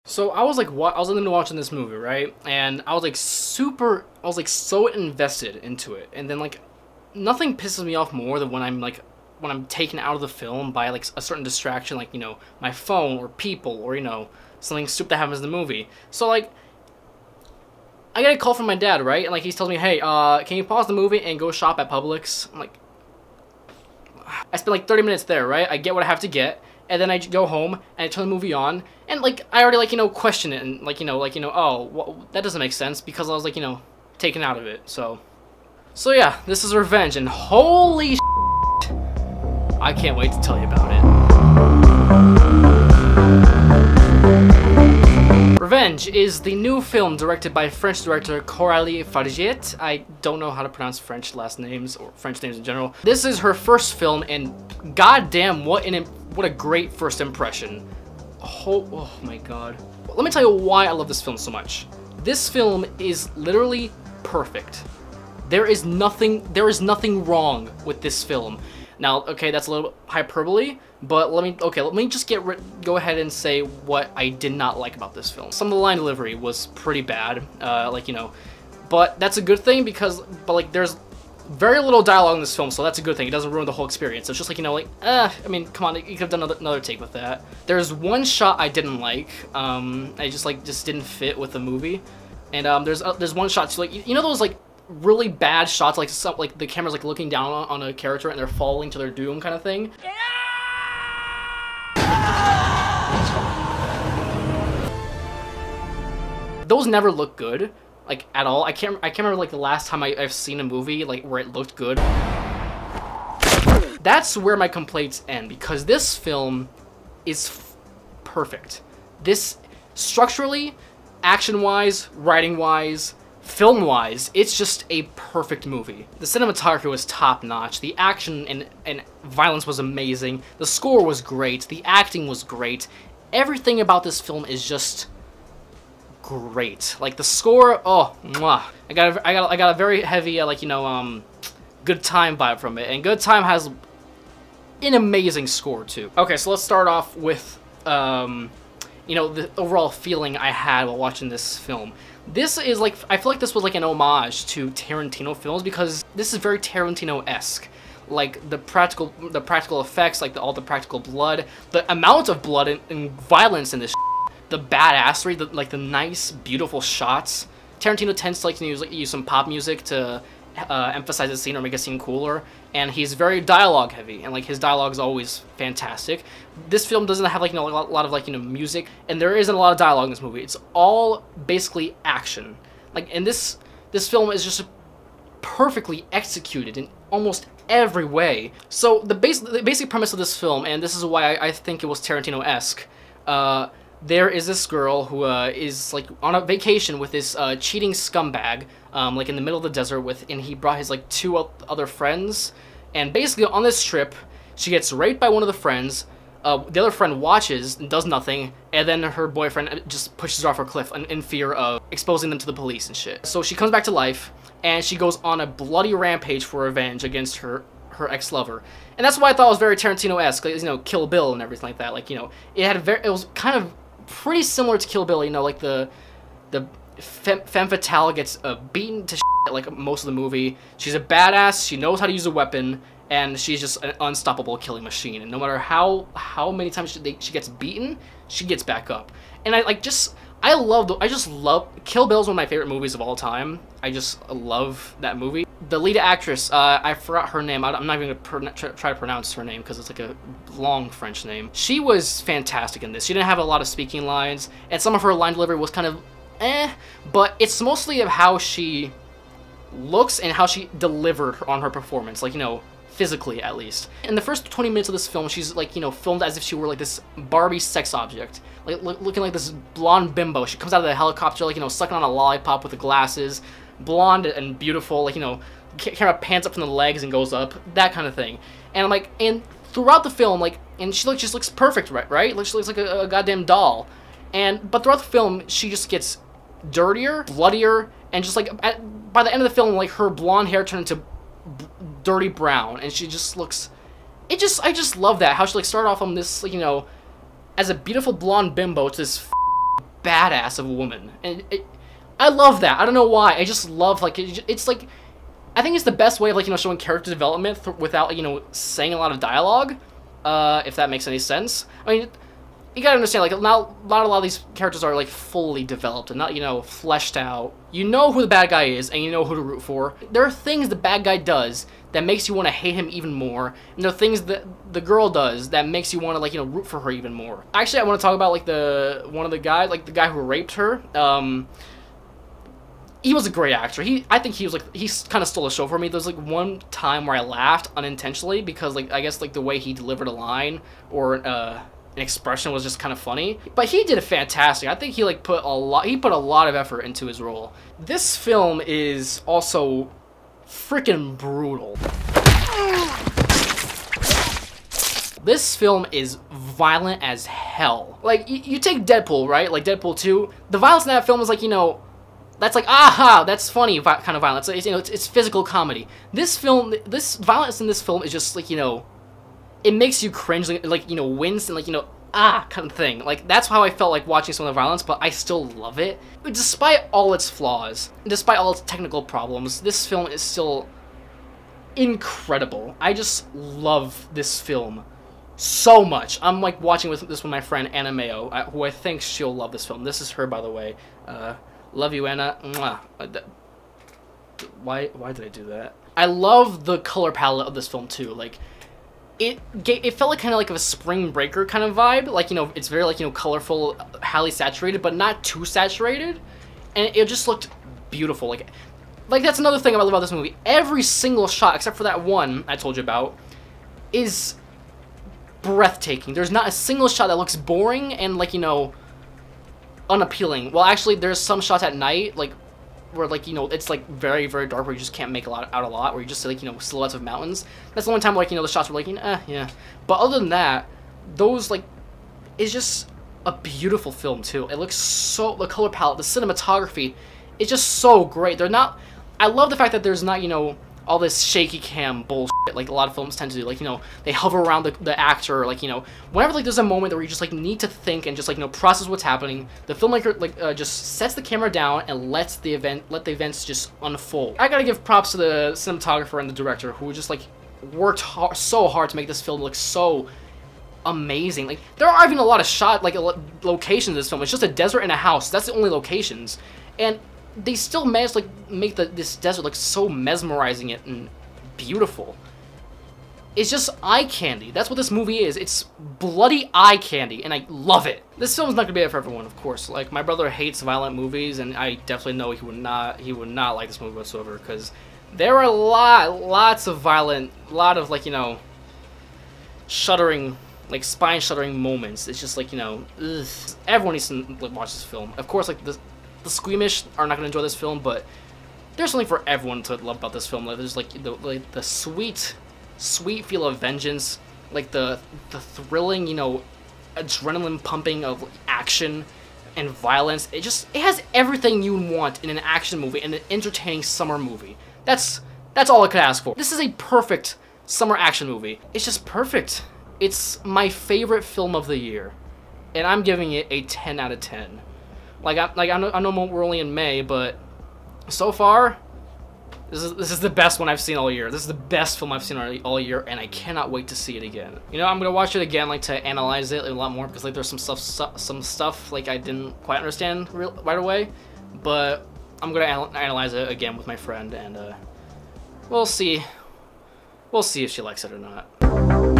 So I was like, what? I was into watching this movie, right? And I was like so invested into it. And then like, nothing pisses me off more than when I'm taken out of the film by like a certain distraction, like, you know, my phone or people or, you know, something stupid that happens in the movie. So like, I get a call from my dad, right? And like, he tells me, hey, can you pause the movie and go shop at Publix? I'm like, I spent like 30 minutes there, right? I get what I have to get. And then I go home and I turn the movie on, and like I already like, you know, question it and like, you know, oh, well, that doesn't make sense because I was like, you know, taken out of it. So yeah, this is Revenge, and holy shit, I can't wait to tell you about it. Revenge is the new film directed by French director Coralie Fargeat. I don't know how to pronounce French last names or French names in general. This is her first film, and goddamn, what a great first impression. Oh my god. Let me tell you why I love this film so much. This film is literally perfect. There is nothing wrong with this film. Now, okay, that's a little hyperbole, but let me just go ahead and say what I did not like about this film. Some of the line delivery was pretty bad, like, you know, but that's a good thing because, like, there's very little dialogue in this film, so that's a good thing. It doesn't ruin the whole experience. So it's just like, you know, like, I mean, come on, you could have done another take with that. There's one shot I didn't like. I just didn't fit with the movie. And there's one shot too, like, you know those like really bad shots, like the camera's like looking down on a character and they're falling to their doom kind of thing. Those never look good. Like, at all. I can't remember, like, the last time I've seen a movie, like, where it looked good. That's where my complaints end, because this film is perfect. This, structurally, action-wise, writing-wise, film-wise, it's just a perfect movie. The cinematography was top-notch, the action and violence was amazing, the score was great, the acting was great. Everything about this film is just great. Like, the score, oh, mwah. I got a very heavy, like, you know, Good Time vibe from it, and Good Time has an amazing score too. Okay, so let's start off with, you know, the overall feeling I had while watching this film. This is like, I feel like this was like an homage to Tarantino films because this is very Tarantino-esque. Like, the practical effects, like all the practical blood, the amount of blood and violence in this, the badassery, like the nice, beautiful shots. Tarantino tends to like to use some pop music to emphasize the scene or make a scene cooler, and he's very dialogue heavy, and like his dialogue is always fantastic. This film doesn't have like, you know, a lot of like, you know, music, and there isn't a lot of dialogue in this movie. It's all basically action. Like, and this film is just perfectly executed in almost every way. So the basic premise of this film, and this is why I think it was Tarantino-esque, there is this girl who is like on a vacation with this cheating scumbag, like in the middle of the desert and he brought his like two other friends, and basically on this trip she gets raped by one of the friends. The other friend watches and does nothing, and then her boyfriend just pushes her off a cliff in fear of exposing them to the police and shit. So she comes back to life, and she goes on a bloody rampage for revenge against her ex-lover. And that's why I thought it was very Tarantino-esque, like, you know, Kill Bill and everything like that. Like, you know, it was kind of pretty similar to Kill Bill, you know, like the femme fatale gets beaten to shit like most of the movie. She's a badass, she knows how to use a weapon, and she's just an unstoppable killing machine. And no matter how many times she gets beaten, she gets back up. And I just love Kill Bill is one of my favorite movies of all time. I just love that movie. The lead actress, I forgot her name. I'm not even gonna try to pronounce her name because it's like a long French name. She was fantastic in this. She didn't have a lot of speaking lines, and some of her line delivery was kind of but it's mostly of how she looks and how she delivered on her performance, like, you know, physically at least. In the first 20 minutes of this film, she's like, you know, filmed as if she were like this Barbie sex object, like looking like this blonde bimbo. She comes out of the helicopter, like, you know, sucking on a lollipop with the glasses, blonde and beautiful, like, you know, camera pans up from the legs and goes up, that kind of thing. And I'm like, and throughout the film, like, and she just looks perfect, right? She looks like a goddamn doll. But throughout the film, she just gets dirtier, bloodier, and just like by the end of the film, like, her blonde hair turned into dirty brown, and she just looks, I just love that, how she like started off on this, like, you know, as a beautiful blonde bimbo to this badass of a woman, and I love that. I don't know why. I just love, like, it's like, I think it's the best way of, like, you know, showing character development without, you know, saying a lot of dialogue, if that makes any sense. I mean, you gotta understand, like, not a lot of these characters are, like, fully developed and not, you know, fleshed out. You know who the bad guy is, and you know who to root for. There are things the bad guy does that makes you want to hate him even more, and there are things that the girl does that makes you want to, like, you know, root for her even more. Actually, I want to talk about, like, one of the guys, like, the guy who raped her. He was a great actor. I think he was, like, he kind of stole the show for me. There was, like, one time where I laughed unintentionally because, like, I guess, like, the way he delivered a line or an expression was just kind of funny. But he did it fantastic. I think he, like, put a lot of effort into his role. This film is also freaking brutal. This film is violent as hell. Like, you take Deadpool, right? Like, Deadpool 2. The violence in that film is, like, you know, that's like, aha, that's funny kind of violence. It's, you know, it's physical comedy. This violence in this film is just, like, you know, it makes you cringe, like, you know, wince and, like, you know, kind of thing. Like, that's how I felt like watching some of the violence, but I still love it. Despite all its flaws, despite all its technical problems, this film is still incredible. I just love this film so much. I'm, like, watching this with my friend Anna Mayo, who I think she'll love this film. This is her, by the way. Love you, Anna. Mwah. Why did I do that? I love the color palette of this film too. Like, it felt like kind of like a Spring Breaker kind of vibe. Like, you know, it's very, like, you know, colorful, highly saturated, but not too saturated, and it just looked beautiful. Like that's another thing I love about this movie. Every single shot, except for that one I told you about, is breathtaking. There's not a single shot that looks boring and, like, you know, unappealing. Well, actually, there's some shots at night, like, where, like, you know, it's, like, very, very dark, where you just can't make out a lot, where you just see, like, you know, silhouettes of mountains. That's the only time, like, you know, the shots were, like, you know, yeah. But other than that, those, like, it's just a beautiful film, too. It looks so, the color palette, the cinematography, it's just so great. They're not, I love the fact that there's not, you know, all this shaky cam bullshit like a lot of films tend to do. Like, you know, they hover around the actor, like, you know, whenever, like, there's a moment where you just, like, need to think and just, like, you know, process what's happening, the filmmaker, like, just sets the camera down and let the events just unfold. I gotta give props to the cinematographer and the director, who just, like, worked so hard to make this film look so amazing. Like, there are even a lot of locations in this film. It's just a desert and a house. That's the only locations, and they still managed to, like, make this desert look so mesmerizing and beautiful. It's just eye candy. That's what this movie is. It's bloody eye candy, and I love it. This film's not gonna be for everyone, of course. Like, my brother hates violent movies, and I definitely know he would not like this movie whatsoever, because there are lots of violent, like, you know, shuddering, like, spine-shuddering moments. It's just, like, you know, ugh. Everyone needs to, like, watch this film. Of course, like, the squeamish are not gonna enjoy this film, but there's something for everyone to love about this film. Like, there's, like, the sweet feel of vengeance, like the thrilling, you know, adrenaline pumping of action and violence. It has everything you want in an action movie and an entertaining summer movie. That's all I could ask for. This is a perfect summer action movie. It's just perfect. It's my favorite film of the year, and I'm giving it a 10 out of 10. I know we're only in May, but so far, this is the best one I've seen all year. This is the best film I've seen all year, and I cannot wait to see it again. You know, I'm gonna watch it again, like, to analyze it a lot more, because, like, there's some stuff like I didn't quite understand right away. But I'm gonna analyze it again with my friend, and we'll see if she likes it or not.